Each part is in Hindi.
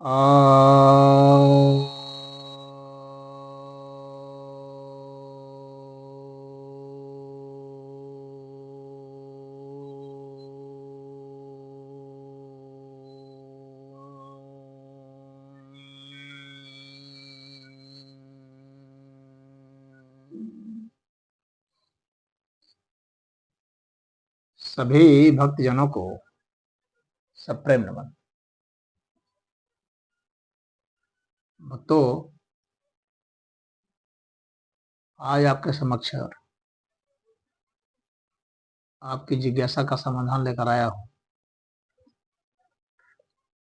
आ, सभी भक्तजनों को सप्रेम नमन। भक्तों, आज आपके समक्ष आपकी जिज्ञासा का समाधान लेकर आया हूँ।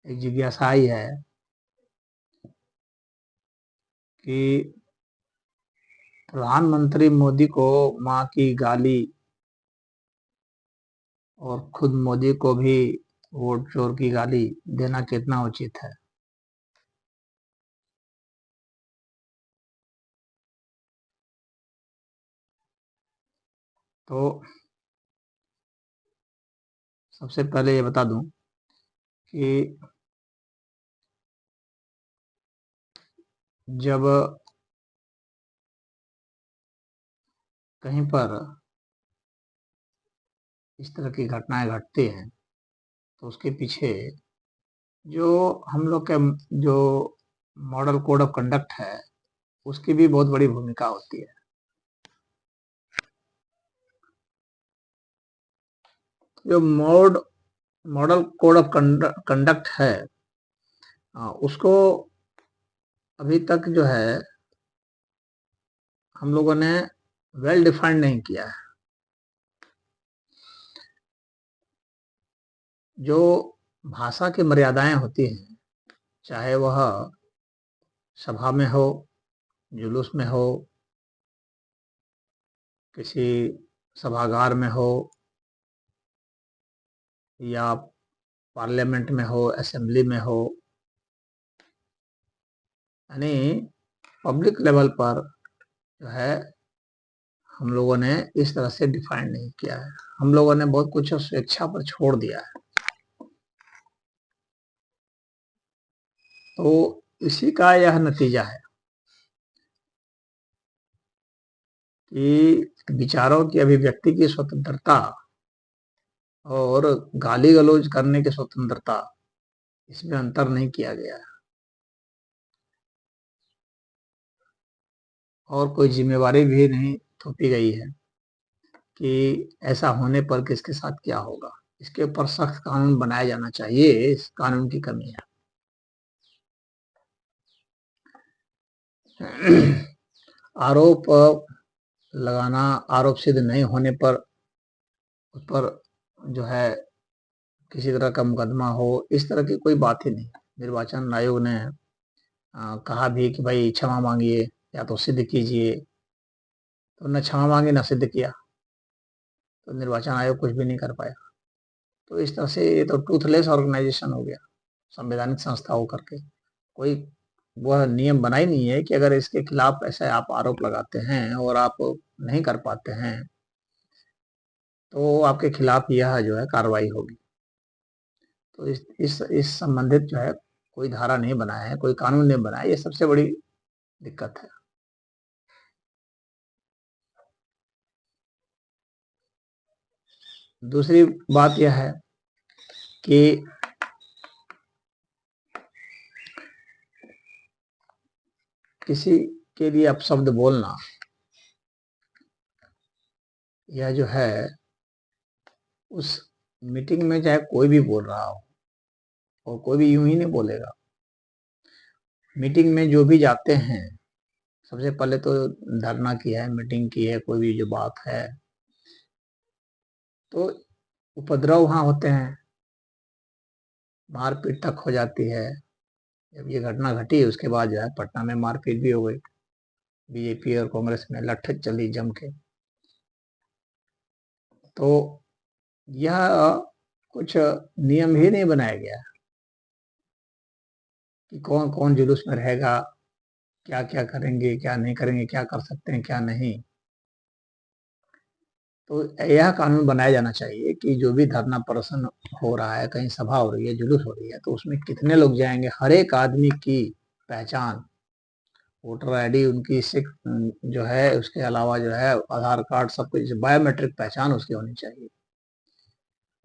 एक जिज्ञासा आई है कि प्रधानमंत्री मोदी को माँ की गाली और खुद मोदी को भी वोट चोर की गाली देना कितना उचित है। तो सबसे पहले ये बता दूं कि जब कहीं पर इस तरह की घटनाएं घटती हैं तो उसके पीछे जो हम लोग के जो मॉडल कोड ऑफ कंडक्ट है उसकी भी बहुत बड़ी भूमिका होती है। जो मॉडल कोड ऑफ कंडक्ट है, उसको अभी तक जो है हम लोगों ने वेल डिफाइंड नहीं किया है। जो भाषा की मर्यादाएं होती हैं, चाहे वह सभा में हो, जुलूस में हो, किसी सभागार में हो, या पार्लियामेंट में हो, असेंबली में हो, यानी पब्लिक लेवल पर जो है हम लोगों ने इस तरह से डिफाइन नहीं किया है। हम लोगों ने बहुत कुछ स्वेच्छा पर छोड़ दिया है। तो इसी का यह नतीजा है कि विचारों की अभिव्यक्ति की स्वतंत्रता और गाली गलौज करने की स्वतंत्रता, इसमें अंतर नहीं किया गया है। और कोई जिम्मेवारी भी नहीं थोपी गई है कि ऐसा होने पर किसके साथ क्या होगा। इसके ऊपर सख्त कानून बनाया जाना चाहिए। इस कानून की कमी है। आरोप लगाना, आरोप सिद्ध नहीं होने पर उस पर जो है किसी तरह का मुकदमा हो, इस तरह की कोई बात ही नहीं। निर्वाचन आयोग ने कहा भी कि भाई क्षमा मांगिए या तो सिद्ध कीजिए, तो न क्षमा मांगी न सिद्ध किया, तो निर्वाचन आयोग कुछ भी नहीं कर पाया। तो इस तरह से ये तो टूथलेस ऑर्गेनाइजेशन हो गया, संवैधानिक संस्था होकर के। कोई वह नियम बना ही नहीं है कि अगर इसके खिलाफ ऐसे आप आरोप लगाते हैं और आप नहीं कर पाते हैं तो आपके खिलाफ यह जो है कार्रवाई होगी। तो इस संबंधित जो है कोई धारा नहीं बनाया है, कोई कानून नहीं बनाया। ये सबसे बड़ी दिक्कत है। दूसरी बात यह है कि किसी के लिए अपशब्द बोलना, यह जो है उस मीटिंग में चाहे कोई भी बोल रहा हो, और कोई भी यूं ही नहीं बोलेगा। मीटिंग में जो भी जाते हैं, सबसे पहले तो धरना की है, मीटिंग की है, कोई भी जो बात है, तो उपद्रव वहां होते हैं, मारपीट तक हो जाती है। जब ये घटना घटी उसके बाद जो है पटना में मारपीट भी हो गई, बीजेपी और कांग्रेस में लठ्ठ चली जम के। तो यह कुछ नियम ही नहीं बनाया गया कि कौन कौन जुलूस में रहेगा, क्या क्या करेंगे, क्या नहीं करेंगे, क्या कर सकते हैं, क्या नहीं। तो यह कानून बनाया जाना चाहिए कि जो भी धरना प्रदर्शन हो रहा है, कहीं सभा हो रही है, जुलूस हो रही है, तो उसमें कितने लोग जाएंगे, हर एक आदमी की पहचान, वोटर आईडी उनकी सिख जो है, उसके अलावा जो है आधार कार्ड, सब कुछ बायोमेट्रिक पहचान उसकी होनी चाहिए,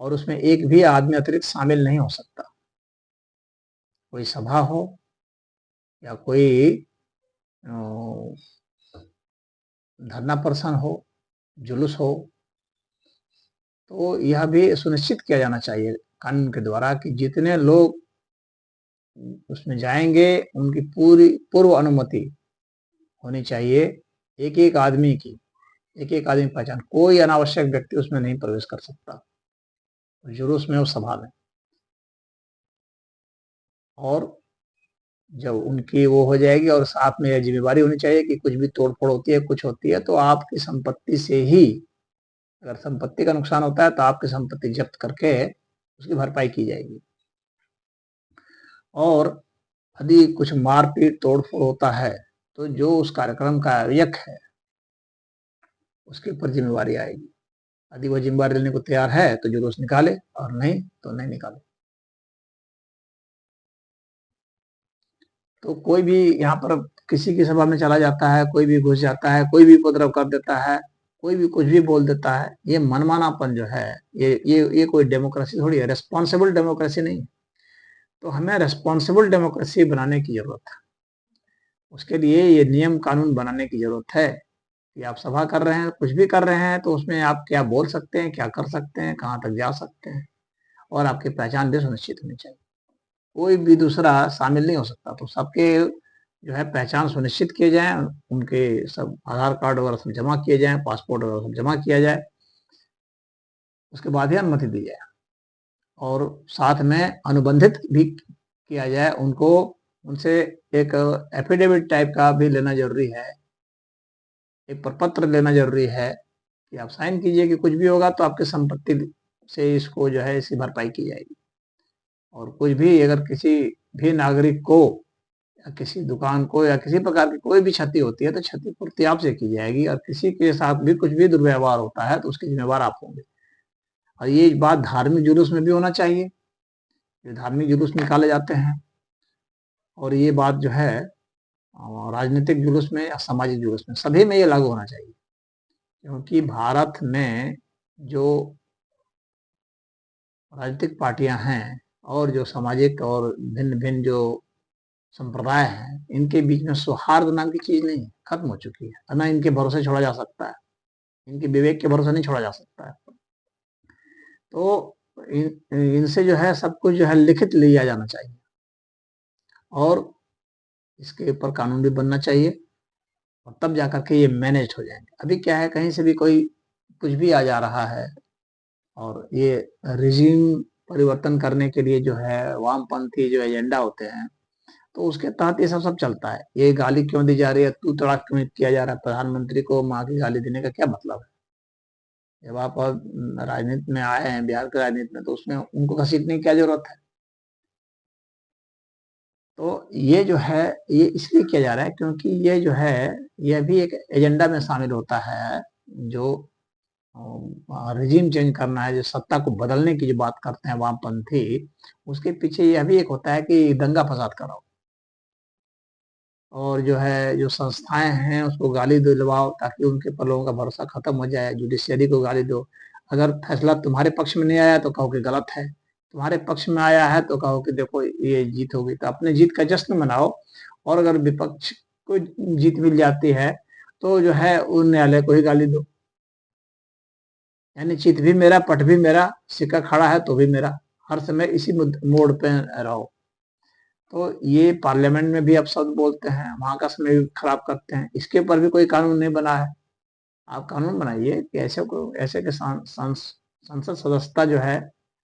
और उसमें एक भी आदमी अतिरिक्त शामिल नहीं हो सकता। कोई सभा हो या कोई धरना प्रदर्शन हो, जुलूस हो, तो यह भी सुनिश्चित किया जाना चाहिए कानून के द्वारा कि जितने लोग उसमें जाएंगे उनकी पूरी पूर्व अनुमति होनी चाहिए, एक एक आदमी की, एक एक आदमी पहचान, कोई अनावश्यक व्यक्ति उसमें नहीं प्रवेश कर सकता जुलूस में, उस सभा में। और जब उनकी वो हो जाएगी, और साथ में यह जिम्मेवारी होनी चाहिए कि कुछ भी तोड़फोड़ होती है, कुछ होती है, तो आपकी संपत्ति से ही, अगर संपत्ति का नुकसान होता है तो आपकी संपत्ति जब्त करके उसकी भरपाई की जाएगी। और यदि कुछ मारपीट तोड़फोड़ होता है तो जो उस कार्यक्रम का आयोजक है उसके ऊपर जिम्मेवारी आएगी। यदि वो जिम्मेवारी लेने को तैयार है तो जुलूस निकाले, और नहीं तो नहीं निकाले। तो कोई भी यहाँ पर किसी की सभा में चला जाता है, कोई भी घुस जाता है, कोई भी उपद्रव कर देता है, कोई भी कुछ भी बोल देता है, ये मनमानापन जो है, ये कोई डेमोक्रेसी थोड़ी है, रेस्पॉन्सिबल डेमोक्रेसी नहीं। तो हमें रेस्पॉन्सिबल डेमोक्रेसी बनाने की जरूरत है। उसके लिए ये नियम कानून बनाने की जरूरत है कि आप सभा कर रहे हैं, कुछ भी कर रहे हैं, तो उसमें आप क्या बोल सकते हैं, क्या कर सकते हैं, कहाँ तक जा सकते हैं, और आपकी पहचान भी सुनिश्चित होनी चाहिए। कोई भी दूसरा शामिल नहीं हो सकता। तो सबके जो है पहचान सुनिश्चित किए जाए, उनके सब आधार कार्ड वगैरह सब जमा किए जाए, पासपोर्ट वगैरह सब जमा किया जाए, उसके बाद ही अनुमति दी जाए। और साथ में अनुबंधित भी किया जाए उनको, उनसे एक एफिडेविट टाइप का भी लेना जरूरी है, एक प्रपत्र लेना जरूरी है कि आप साइन कीजिए कि कुछ भी होगा तो आपकी संपत्ति से इसको जो है इसकी भरपाई की जाएगी। और कुछ भी अगर किसी भी नागरिक को या किसी दुकान को या किसी प्रकार की कोई भी क्षति होती है तो क्षतिपूर्ति आपसे की जाएगी, और किसी के साथ भी कुछ भी दुर्व्यवहार होता है तो उसके जिम्मेवार आप होंगे। और ये बात धार्मिक जुलूस में भी होना चाहिए, जो धार्मिक जुलूस निकाले जाते हैं, और ये बात जो है राजनीतिक जुलूस में या सामाजिक जुलूस में, सभी में ये लागू होना चाहिए। क्योंकि भारत में जो राजनीतिक पार्टियां हैं और जो सामाजिक और भिन्न भिन्न जो संप्रदाय हैं, इनके बीच में सौहार्द नाम की चीज नहीं है, खत्म हो चुकी है। ना इनके भरोसे छोड़ा जा सकता है, इनके विवेक के भरोसे नहीं छोड़ा जा सकता है। तो इनसे जो है सब कुछ जो है लिखित लिया जाना चाहिए, और इसके ऊपर कानून भी बनना चाहिए, और तब जाकर के ये मैनेज हो जाएंगे। अभी क्या है, कहीं से भी कोई कुछ भी आ जा रहा है, और ये रिजीम परिवर्तन करने के लिए जो है वामपंथी जो एजेंडा होते हैं, तो उसके तहत ये सब चलता है। ये गाली क्यों दी जा रही है, तू तड़ाक क्यों किया जा रहा है, प्रधानमंत्री को माँ की गाली देने का क्या मतलब है? जब आप राजनीति में आए हैं, बिहार के राजनीति में, तो उसमें उनको घसीटने की क्या जरूरत है? तो ये जो है, ये इसलिए किया जा रहा है क्योंकि ये जो है, यह भी एक एजेंडा में शामिल होता है। जो रिजीम चेंज करना है, जो सत्ता को बदलने की जो बात करते हैं वामपंथी, उसके पीछे यह भी एक होता है कि दंगा फसाद कराओ, और जो है जो संस्थाएं हैं उसको गाली दिलवाओ, ताकि उनके पर लोगों का भरोसा खत्म हो जाए। जुडिशियरी को गाली दो, अगर फैसला तुम्हारे पक्ष में नहीं आया तो कहो कि गलत है, तुम्हारे पक्ष में आया है तो कहो कि देखो ये जीत होगी, तो अपने जीत का जश्न मनाओ। और अगर विपक्ष को जीत मिल जाती है तो जो है उन न्यायालय को ही गाली दो। यानी चित भी मेरा, पट भी मेरा, सिक्का खड़ा है तो भी मेरा, हर समय इसी मोड़ पे रहो। तो ये पार्लियामेंट में भी अपशब्द बोलते हैं, वहां का समय भी खराब करते हैं, इसके ऊपर भी कोई कानून नहीं बना है। आप कानून बनाइए कि ऐसे को, ऐसे के संसद सदस्यता जो है,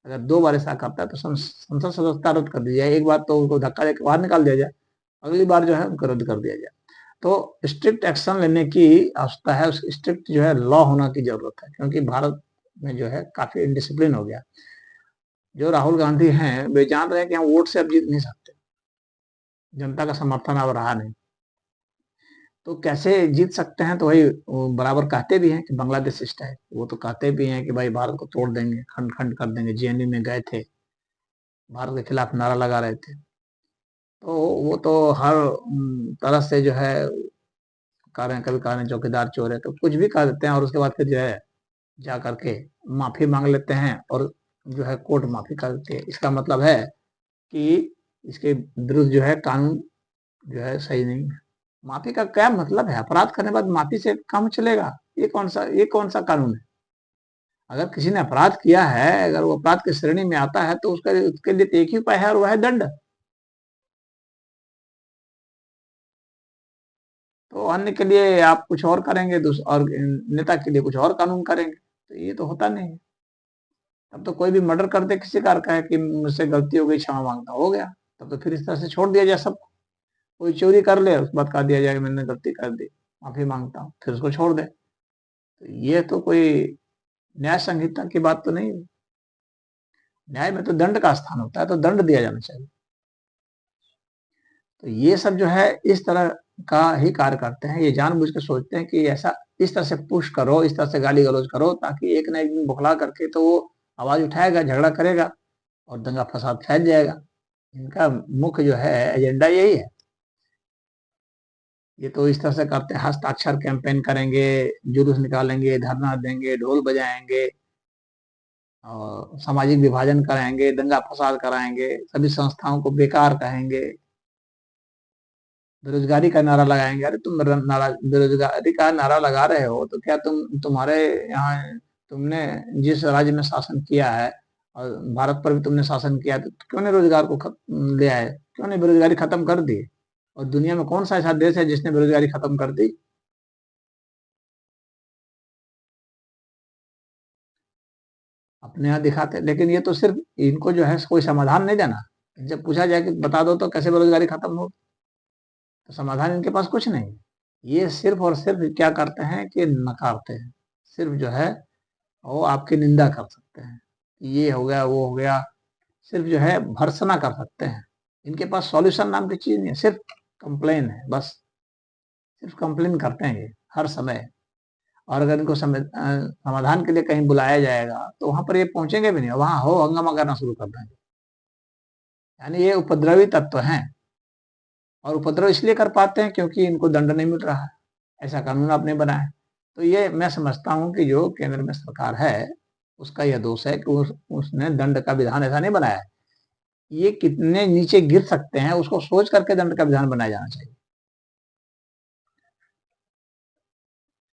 अगर 2 बार ऐसा करता है तो संसद सदस्यता रद्द कर दी जाए। एक बार तो उनको धक्का देकर बाहर निकाल दिया जाए, अगली बार जो है उनको रद्द कर दिया जाए। तो स्ट्रिक्ट एक्शन लेने की आवश्यकता है, उस स्ट्रिक्ट जो है लॉ होना की जरूरत है, क्योंकि भारत में जो है काफी इनडिसिप्लिन हो गया। जो राहुल गांधी हैं वे जान रहे हैं कि हम वोट से अब जीत नहीं सकते, जनता का समर्थन अब रहा नहीं। तो कैसे जीत सकते हैं? तो वही वो बराबर कहते भी हैं कि बांग्लादेश स्टाइल, वो तो कहते भी हैं कि भाई भारत को तोड़ देंगे, खंड खंड कर देंगे। जेएनयू में गए थे, भारत के खिलाफ नारा लगा रहे थे। तो वो तो हर तरह से जो है कह रहे हैं, कभी कह रहे हैं चौकीदार चोर है, तो कुछ भी कह देते हैं और उसके बाद फिर जो है जा करके माफी मांग लेते हैं और जो है कोर्ट माफी कर देती है। इसका मतलब है कि इसके विरुद्ध जो है कानून जो है सही नहीं है। माफी का क्या मतलब है? अपराध करने के बाद माफी से काम चलेगा? ये कौन सा कानून है? अगर किसी ने अपराध किया है, अगर वो अपराध की श्रेणी में आता है, तो उसके लिए तो एक ही उपाय है और वह है दंड। तो अन्य के लिए आप कुछ और करेंगे, और नेता के लिए कुछ और कानून करेंगे, तो ये तो होता नहीं है। तब तो कोई भी मर्डर कर दे किसी कार का है कि मुझसे गलती हो गई, क्षमा मांगता, हो गया। तब तो फिर इस तरह से छोड़ दिया जाए सब। कोई चोरी कर ले, उसके बाद कह दिया जाए मैंने गलती कर दी, माफी मांगता हूँ, फिर उसको छोड़ दे। तो ये तो कोई न्याय संहिता की बात तो नहीं है। न्याय में तो दंड का स्थान होता है, तो दंड दिया जाना चाहिए। तो ये सब जो है इस तरह का ही कार्य करते हैं। ये जानबूझ के सोचते हैं कि ऐसा इस तरह से पुश करो, इस तरह से गाली गलौज करो, ताकि एक ना एक दिन बुखला करके तो वो आवाज उठाएगा, झगड़ा करेगा और दंगा फसाद फैल जाएगा। इनका मुख्य जो है एजेंडा यही है। ये तो इस तरह से करते हैं, हस्ताक्षर कैंपेन करेंगे, जुलूस निकालेंगे, धरना देंगे, ढोल बजाएंगे और सामाजिक विभाजन कराएंगे, दंगा फसाद कराएंगे, सभी संस्थाओं को बेकार कहेंगे, बेरोजगारी का नारा लगाएंगे। अरे तुम नारा बेरोजगारी का नारा लगा रहे हो तो क्या तुम्हारे यहाँ तुमने जिस राज्य में शासन किया है और भारत पर भी तुमने शासन किया, तो क्यों नहीं रोजगार को ले आए? क्यों नहीं बेरोजगारी खत्म कर दी? और दुनिया में कौन सा ऐसा देश है जिसने बेरोजगारी खत्म कर दी? अपने यहाँ दिखाते, लेकिन ये तो सिर्फ इनको जो है कोई समाधान नहीं देना। जब पूछा जाए कि बता दो तो कैसे बेरोजगारी खत्म हो, तो समाधान इनके पास कुछ नहीं। ये सिर्फ और सिर्फ क्या करते हैं कि नकारते हैं। सिर्फ जो है वो आपकी निंदा कर सकते हैं, ये हो गया, वो हो गया। सिर्फ जो है भर्त्सना कर सकते हैं। इनके पास सॉल्यूशन नाम की चीज नहीं है, सिर्फ कंप्लेन है बस। सिर्फ कंप्लेन करते हैं ये हर समय। और अगर इनको समाधान के लिए कहीं बुलाया जाएगा तो वहां पर ये पहुंचेंगे भी नहीं, वहां हो हंगामा करना शुरू कर देंगे। यानी ये उपद्रवी तत्व हैं। और उपद्रव इसलिए कर पाते हैं क्योंकि इनको दंड नहीं मिल रहा है, ऐसा कानून आपने बनाया है। तो ये मैं समझता हूँ कि जो केंद्र में सरकार है उसका यह दोष है कि उसने दंड का विधान ऐसा नहीं बनाया है। ये कितने नीचे गिर सकते हैं उसको सोच करके दंड का विधान बनाया जाना चाहिए।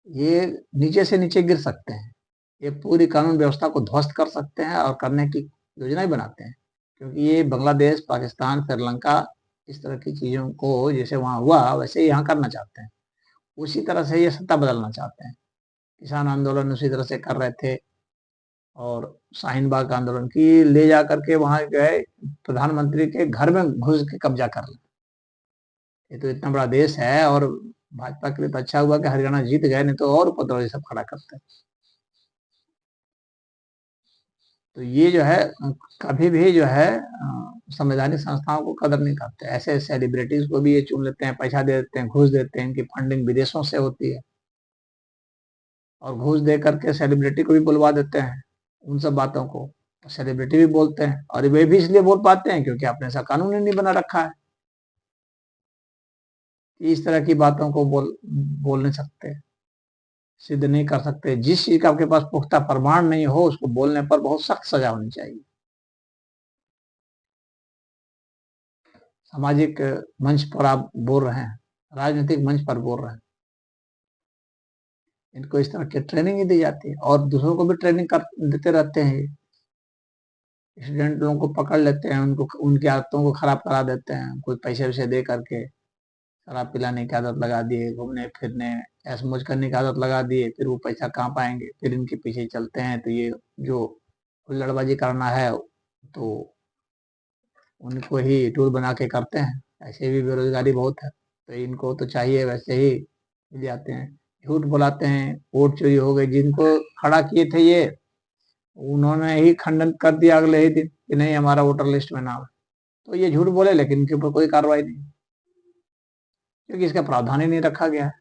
ये नीचे से नीचे गिर सकते हैं, ये पूरी कानून व्यवस्था को ध्वस्त कर सकते हैं और करने की योजना ही बनाते हैं। क्योंकि ये बांग्लादेश, पाकिस्तान, श्रीलंका इस तरह की चीजों को जैसे वहां हुआ वैसे ही यहाँ करना चाहते हैं। उसी तरह से ये सत्ता बदलना चाहते हैं। किसान आंदोलन उसी तरह से कर रहे थे और शाहीन बाग आंदोलन की ले जा करके वहां गए, प्रधानमंत्री के घर में घुस के कब्जा कर लिया। ये तो इतना बड़ा देश है और भाजपा के लिए तो अच्छा हुआ कि हरियाणा जीत गए, नहीं तो और उपद्रवी सब खड़ा करते। तो ये जो है कभी भी जो है संवैधानिक संस्थाओं को कदर नहीं करते। ऐसे सेलिब्रिटीज को भी ये चुन लेते हैं, पैसा दे देते हैं, घूस देते हैं, इनकी फंडिंग विदेशों से होती है और घूस दे करके सेलिब्रिटी को भी बुलवा देते हैं उन सब बातों को। सेलिब्रिटी भी बोलते हैं और वे भी इसलिए बोल पाते हैं क्योंकि आपने ऐसा कानून ही नहीं बना रखा है कि इस तरह की बातों को बोल नहीं सकते, सिद्ध नहीं कर सकते। जिस चीज का आपके पास पुख्ता प्रमाण नहीं हो उसको बोलने पर बहुत सख्त सजा होनी चाहिए। सामाजिक मंच पर आप बोल रहे हैं, राजनीतिक मंच पर बोल रहे हैं, इनको इस तरह की ट्रेनिंग ही दी जाती है और दूसरों को भी ट्रेनिंग कर देते रहते हैं। स्टूडेंट लोगों को पकड़ लेते हैं, उनको उनकी आदतों को खराब करा देते हैं, कोई पैसे वैसे दे करके शराब पिलाने की आदत लगा दिए, घूमने फिरने ऐश मौज करने की आदत लगा दिए। फिर वो पैसा कहाँ पाएंगे, फिर इनके पीछे चलते हैं। तो ये जो हुल्लड़बाजी करना है तो उनको ही टूल बना के करते हैं। ऐसे भी बेरोजगारी बहुत है, तो इनको तो चाहिए वैसे ही मिल जाते हैं। झूठ बुलाते हैं, वोट चोरी हो गई, जिनको खड़ा किए थे ये उन्होंने ही खंडन कर दिया अगले ही दिन कि नहीं हमारा वोटर लिस्ट में नाम है। तो ये झूठ बोले लेकिन इनके ऊपर कोई कार्रवाई नहीं, क्योंकि इसका प्रावधान ही नहीं रखा गया है।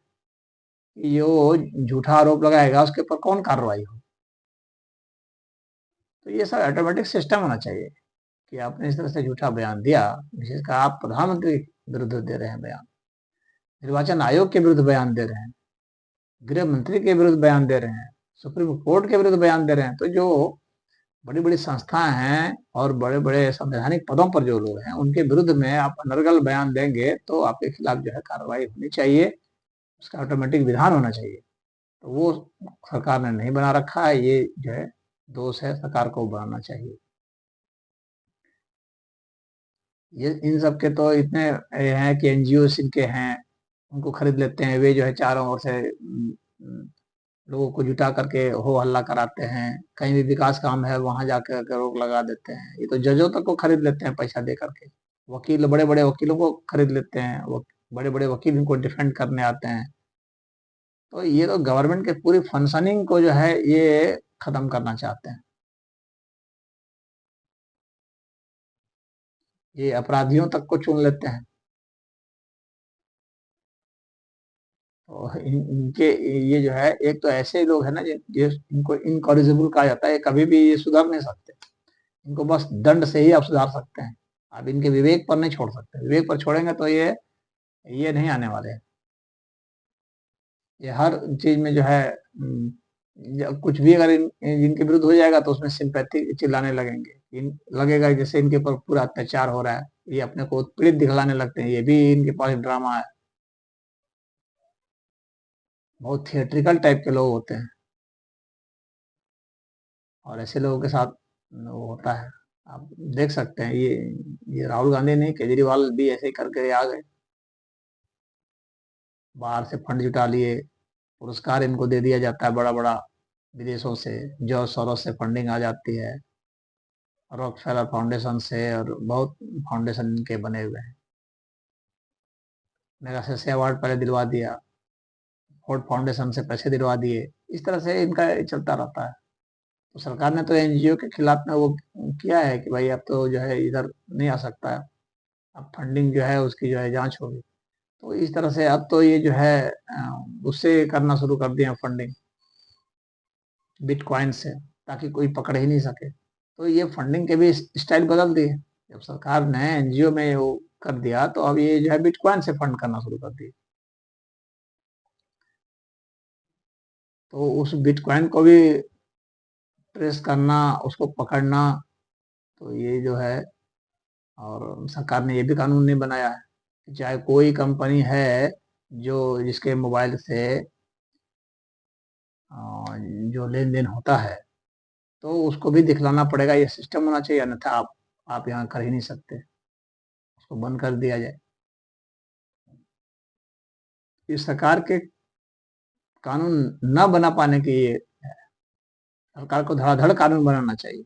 कि जो झूठा आरोप लगाएगा उसके ऊपर कौन कार्रवाई हो। तो ये सब ऑटोमेटिक सिस्टम होना चाहिए कि आपने इस तरह से झूठा बयान दिया, विशेषकर आप प्रधानमंत्री विरुद्ध दे रहे हैं बयान, निर्वाचन आयोग के विरुद्ध बयान दे रहे हैं, गृह मंत्री के विरुद्ध बयान दे रहे हैं, सुप्रीम कोर्ट के विरुद्ध बयान दे रहे हैं, तो जो बड़ी बड़ी संस्थाएं हैं और बड़े बड़े संवैधानिक पदों पर जो लोग हैं उनके विरुद्ध में आप अनर्गल बयान देंगे तो आपके खिलाफ जो है कार्रवाई होनी चाहिए, उसका ऑटोमेटिक विधान होना चाहिए। तो वो सरकार ने नहीं बना रखा है, ये जो है दोष है, सरकार को बनाना चाहिए। ये इन सब के तो इतने हैं कि एनजीओ इनके हैं, उनको खरीद लेते हैं, वे जो है चारों ओर से लोगों को जुटा करके हो हल्ला कराते हैं, कहीं भी विकास काम है वहां जाकर के रोक लगा देते हैं। ये तो जजों तक को खरीद लेते हैं पैसा दे करके, वकील बड़े बड़े वकीलों को खरीद लेते हैं, वो बड़े बड़े वकील इनको डिफेंड करने आते हैं। तो ये तो गवर्नमेंट के पूरी फंक्शनिंग को जो है ये खत्म करना चाहते हैं। ये अपराधियों तक को चुन लेते हैं। तो इनके ये जो है एक तो ऐसे लोग हैं ना इनको इनकॉरिजिबल कहा जाता है, कभी भी ये सुधर नहीं सकते, इनको बस दंड से ही आप सुधार सकते हैं, आप इनके विवेक पर नहीं छोड़ सकते, विवेक पर छोड़ेंगे तो ये नहीं आने वाले हैं। ये हर चीज में जो है कुछ भी अगर इनके विरुद्ध हो जाएगा तो उसमें सिंपैथी चिल्लाने लगेंगे, लगेगा जैसे इनके ऊपर पूरा अत्याचार हो रहा है, ये अपने को उत्पीड़ित दिखलाने लगते हैं, ये भी इनके पास ड्रामा है। बहुत थिएट्रिकल टाइप के लोग होते हैं और ऐसे लोगों के साथ वो होता है। आप देख सकते हैं ये राहुल गांधी नहीं, केजरीवाल भी ऐसे ही करके आ गए, बाहर से फंड जुटा लिए, पुरस्कार इनको दे दिया जाता है बड़ा बड़ा विदेशों से, जॉर्ज सोरोस से फंडिंग आ जाती है, रॉकफेलर फाउंडेशन से, और बहुत फाउंडेशन इनके बने हुए हैं। मैग्सेसे अवार्ड पहले दिलवा दिया, फोर्ड फाउंडेशन से पैसे दिलवा दिए, इस तरह से इनका चलता रहता है। तो सरकार ने तो एनजीओ के खिलाफ में वो किया है कि भाई अब तो जो है इधर नहीं आ सकता है, अब फंडिंग जो है उसकी जो है जांच होगी। तो इस तरह से अब तो ये जो है उससे करना शुरू कर दिया फंडिंग, बिटकॉइन से, ताकि कोई पकड़ ही नहीं सके। तो ये फंडिंग के भी स्टाइल बदल दिए, जब सरकार ने एनजीओ में वो कर दिया तो अब ये जो है बिटकॉइन से फंड करना शुरू कर दिए। तो उस बिटकॉइन को भी ट्रेस करना, उसको पकड़ना, तो ये जो है, और सरकार ने ये भी कानून नहीं बनाया है कि चाहे कोई कंपनी है जो जिसके मोबाइल से जो लेन देन होता है तो उसको भी दिखलाना पड़ेगा, ये सिस्टम होना चाहिए, अन्यथा आप यहाँ कर ही नहीं सकते, उसको बंद कर दिया जाए। इस सरकार के कानून न बना पाने की ये सरकार को धड़ाधड़ कानून बनाना चाहिए,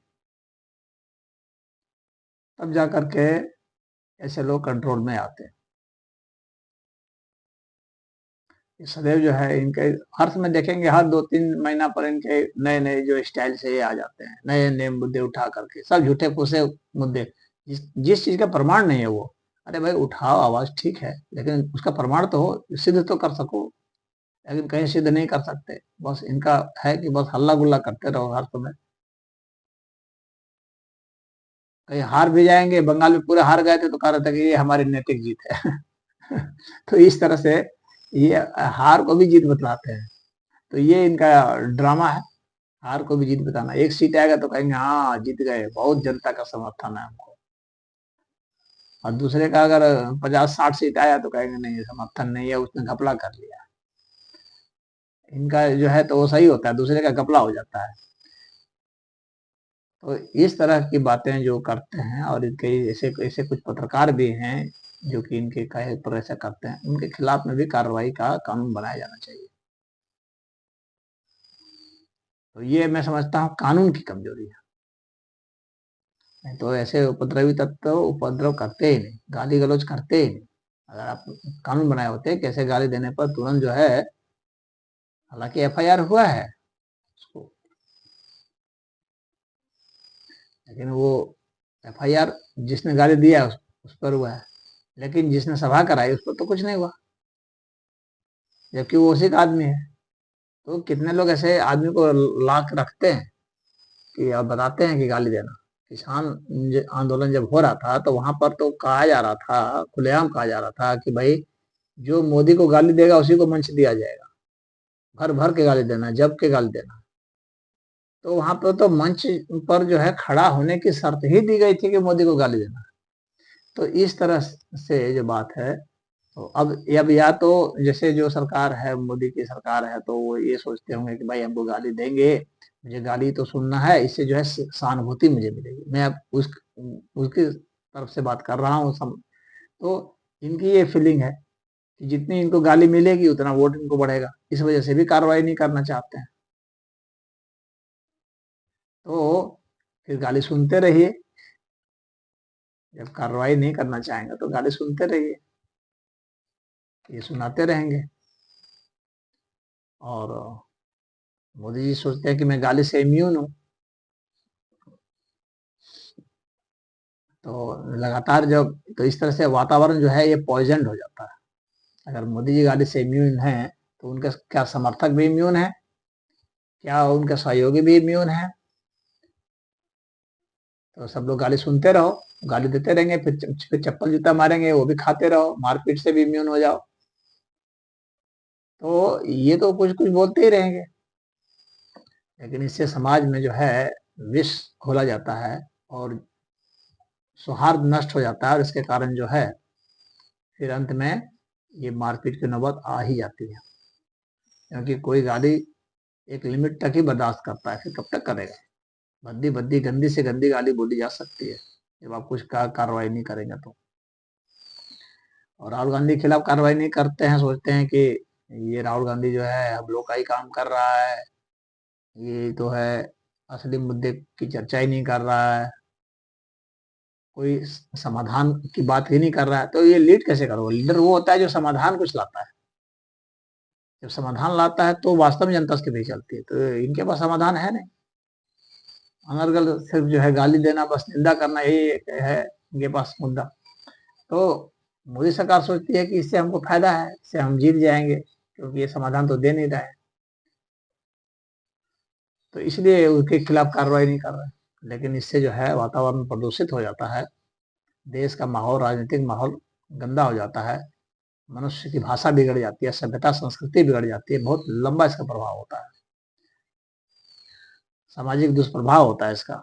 तब जा करके ऐसे लोग कंट्रोल में आते हैं। सदैव जो है इनके हर समय देखेंगे, हर 2-3 महीना पर इनके नए नए जो स्टाइल से ये आ जाते हैं, नए नए मुद्दे उठा करके, सब झूठे फूसे मुद्दे, जिस चीज का प्रमाण नहीं है वो, अरे भाई उठाओ आवाज ठीक है, लेकिन उसका प्रमाण तो हो, सिद्ध तो कर सको, लेकिन कहीं सिद्ध नहीं कर सकते, बस इनका है कि बस हल्ला गुल्ला करते रहो हर समय। कहीं हार भी जाएंगे, बंगाल में पूरे हार गए थे तो कह रहे थे कि ये हमारी नैतिक जीत है तो इस तरह से ये हार को भी जीत बतलाते हैं, तो ये इनका ड्रामा है, हार को भी जीत बताना। एक सीट आएगा तो कहेंगे हाँ जीत गए, बहुत जनता का समर्थन है हमको, और दूसरे का अगर 50-60 सीट आया तो कहेंगे नहीं समर्थन नहीं है, उसने घपला कर लिया। इनका जो है तो वो सही होता है, दूसरे का घपला हो जाता है। तो इस तरह की बातें जो करते हैं, और इनके ऐसे ऐसे कुछ पत्रकार भी हैं जो कि इनके कहे पर ऐसा करते हैं, उनके खिलाफ में भी कार्रवाई का कानून बनाया जाना चाहिए। तो ये मैं समझता हूँ कानून की कमजोरी है, नहीं तो ऐसे उपद्रवी तत्व उपद्रव करते ही नहीं, गाली गलौज करते ही नहीं। अगर आप कानून बनाए होते कैसे गाली देने पर तुरंत जो है, हालांकि एफआईआर हुआ है उसको, लेकिन वो एफआईआर जिसने गाली दिया उस पर हुआ है, लेकिन जिसने सभा कराई उस पर तो कुछ नहीं हुआ। जबकि वो उसी का आदमी है। तो कितने लोग ऐसे आदमी को ला के रखते हैं कि अब बताते हैं कि गाली देना। किसान आंदोलन जब हो रहा था तो वहां पर तो कहा जा रहा था, खुलेआम कहा जा रहा था कि भाई जो मोदी को गाली देगा उसी को मंच दिया जाएगा, भर भर के गाली देना, जब के गाली देना। तो वहां पर तो मंच पर जो है खड़ा होने की शर्त ही दी गई थी कि मोदी को गाली देना। तो इस तरह से जो बात है, तो अब या तो जैसे जो सरकार है, मोदी की सरकार है, तो वो ये सोचते होंगे कि भाई हमको गाली देंगे, मुझे गाली तो सुनना है, इससे जो है सहानुभूति मुझे मिलेगी, मैं अब उसकी तरफ से बात कर रहा हूँ। तो इनकी ये फीलिंग है कि जितनी इनको गाली मिलेगी उतना वोट इनको बढ़ेगा, इस वजह से भी कार्रवाई नहीं करना चाहते हैं। तो फिर गाली सुनते रहिए, जब कार्रवाई नहीं करना चाहेंगे तो गाली सुनते रहिए, ये सुनाते रहेंगे। और मोदी जी सोचते हैं कि मैं गाली से इम्यून हूँ, तो लगातार जब तो इस तरह से वातावरण जो है ये पॉइजन हो जाता है। अगर मोदी जी गाली से इम्यून है तो उनके क्या समर्थक भी इम्यून है, क्या उनके सहयोगी भी इम्यून है? तो सब लोग गाली सुनते रहो, गाली देते रहेंगे, फिर चप्पल जूता मारेंगे, वो भी खाते रहो, मारपीट से भी इम्यून हो जाओ। तो ये तो कुछ कुछ बोलते ही रहेंगे, लेकिन इससे समाज में जो है विष घोला जाता है और सौहार्द नष्ट हो जाता है, और इसके कारण जो है फिर अंत में ये मारपीट की नौबत आ ही जाती है। क्योंकि कोई गाली एक लिमिट तक ही बर्दाश्त करता है, फिर कब तक करेगा? भद्दी भद्दी गंदी से गंदी गाली बोली जा सकती है जब आप कुछ कार्रवाई नहीं करेंगे तो। और राहुल गांधी के खिलाफ कार्रवाई नहीं करते हैं, सोचते हैं कि ये राहुल गांधी जो है हम लोग का ही काम कर रहा है, ये तो है असली मुद्दे की चर्चा ही नहीं कर रहा है, कोई समाधान की बात ही नहीं कर रहा है। तो ये लीड कैसे करोगे? लीडर वो होता है जो समाधान कुछ लाता है। जब समाधान लाता है तो वास्तव में जनता उसके पीछे चलती है। तो इनके पास समाधान है नहीं, अनर्गल सिर्फ जो है गाली देना, बस निंदा करना, यही है इनके पास मुद्दा। तो मोदी सरकार सोचती है कि इससे हमको फायदा है, इससे हम जीत जाएंगे, क्योंकि ये समाधान तो दे नहीं रहा है, तो इसलिए उसके खिलाफ कार्रवाई नहीं कर रहे। लेकिन इससे जो है वातावरण प्रदूषित हो जाता है, देश का माहौल, राजनीतिक माहौल गंदा हो जाता है, मनुष्य की भाषा बिगड़ जाती है, सभ्यता संस्कृति बिगड़ जाती है, बहुत लंबा इसका प्रभाव होता है, सामाजिक दुष्प्रभाव होता है इसका।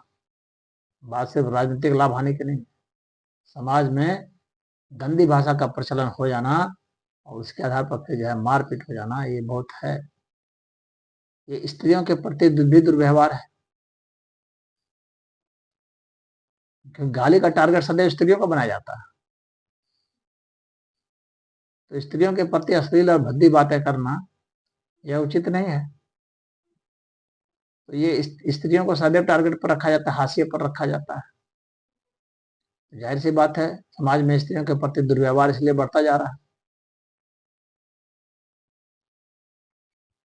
बात सिर्फ राजनीतिक लाभ हानि की नहीं, समाज में गंदी भाषा का प्रचलन हो जाना और उसके आधार पर फिर जो है मारपीट हो जाना, ये बहुत है। ये स्त्रियों के प्रति भी दुर्व्यवहार है, क्योंकि गाली का टारगेट सदैव स्त्रियों को बनाया जाता है। तो स्त्रियों के प्रति अश्लील और भद्दी बातें करना यह उचित नहीं है। तो ये स्त्रियों को सदैव टारगेट पर रखा जाता है, हाशिए पर रखा जाता है। जाहिर सी बात है समाज में स्त्रियों के प्रति दुर्व्यवहार इसलिए बढ़ता जा रहा है।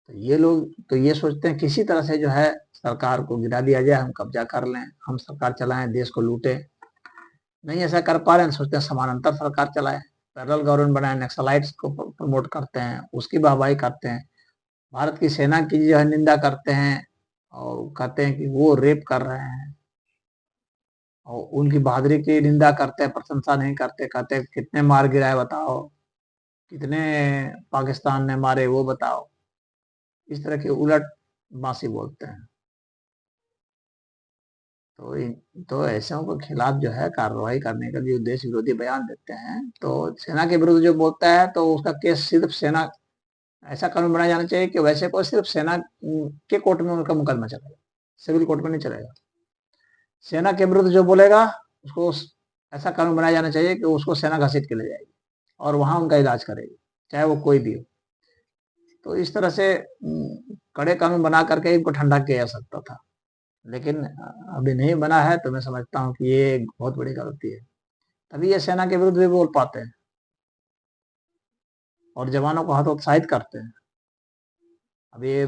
तो ये लोग तो ये सोचते हैं किसी तरह से जो है सरकार को गिरा दिया जाए, हम कब्जा कर लें, हम सरकार चलाएं, देश को लूटें। नहीं ऐसा कर पा रहे हैं, सोचते हैं समानांतर सरकार चलाए, पैरेलल गवर्नमेंट बनाए, नक्सलाइट्स को प्रमोट करते हैं, उसकी वाहवाही करते हैं, भारत की सेना की जो है निंदा करते हैं और कहते हैं कि वो रेप कर रहे हैं, और उनकी बहादुरी की निंदा करते हैं, प्रशंसा नहीं करते, कहते हैं कितने मार गिराए बताओ, कितने पाकिस्तान ने मारे वो बताओ, इस तरह के उलट बांसी बोलते हैं। तो तो ऐसों के खिलाफ जो है कार्रवाई करने का जो देश विरोधी बयान देते हैं, तो सेना के विरुद्ध जो बोलता है तो उसका केस सिर्फ सेना, ऐसा कानून बनाया जाना चाहिए कि वैसे को सिर्फ सेना के कोर्ट में उनका मुकदमा चलेगा, सिविल कोर्ट में नहीं चलेगा। सेना के विरुद्ध जो बोलेगा उसको ऐसा कानून बनाया जाना चाहिए कि उसको सेना घसीट के ले जाएगी और वहां उनका इलाज करेगी, चाहे वो कोई भी हो। तो इस तरह से कड़े कानून बना करके इनको ठंडा किया जा सकता था, लेकिन अभी नहीं बना है, तो मैं समझता हूँ कि ये एक बहुत बड़ी गलती है। तभी ये सेना के विरुद्ध भी बोल पाते हैं और जवानों को हतोत्साहित करते हैं। अभी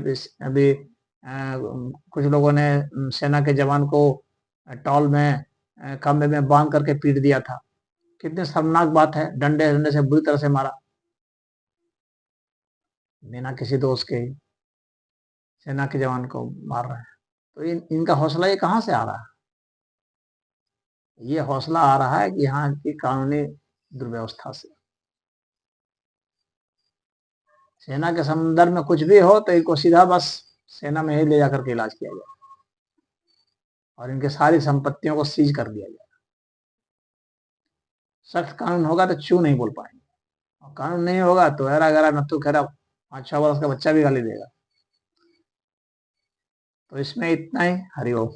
अभी कुछ लोगों ने सेना के जवान को टॉल में खंबे में बांध करके पीट दिया था, कितनी शर्मनाक बात है, डंडे डंडे से बुरी तरह से मारा। बिना किसी दोष के ही सेना के जवान को मार रहे हैं। तो इनका हौसला ये कहाँ से आ रहा है? ये हौसला आ रहा है कि यहाँ की कानूनी दुर्व्यवस्था से। सेना के संदर्भ में कुछ भी हो तो इनको सीधा बस सेना में ही ले जाकर के इलाज किया जाए और इनके सारी संपत्तियों को सीज कर दिया जाए। सख्त कानून होगा तो चू नहीं बोल पाएंगे, और कानून नहीं होगा तो ऐरा गैरा नत्थु खैरा 5-6 वर्ष का बच्चा भी गाली देगा। तो इसमें इतना ही। हरिओम।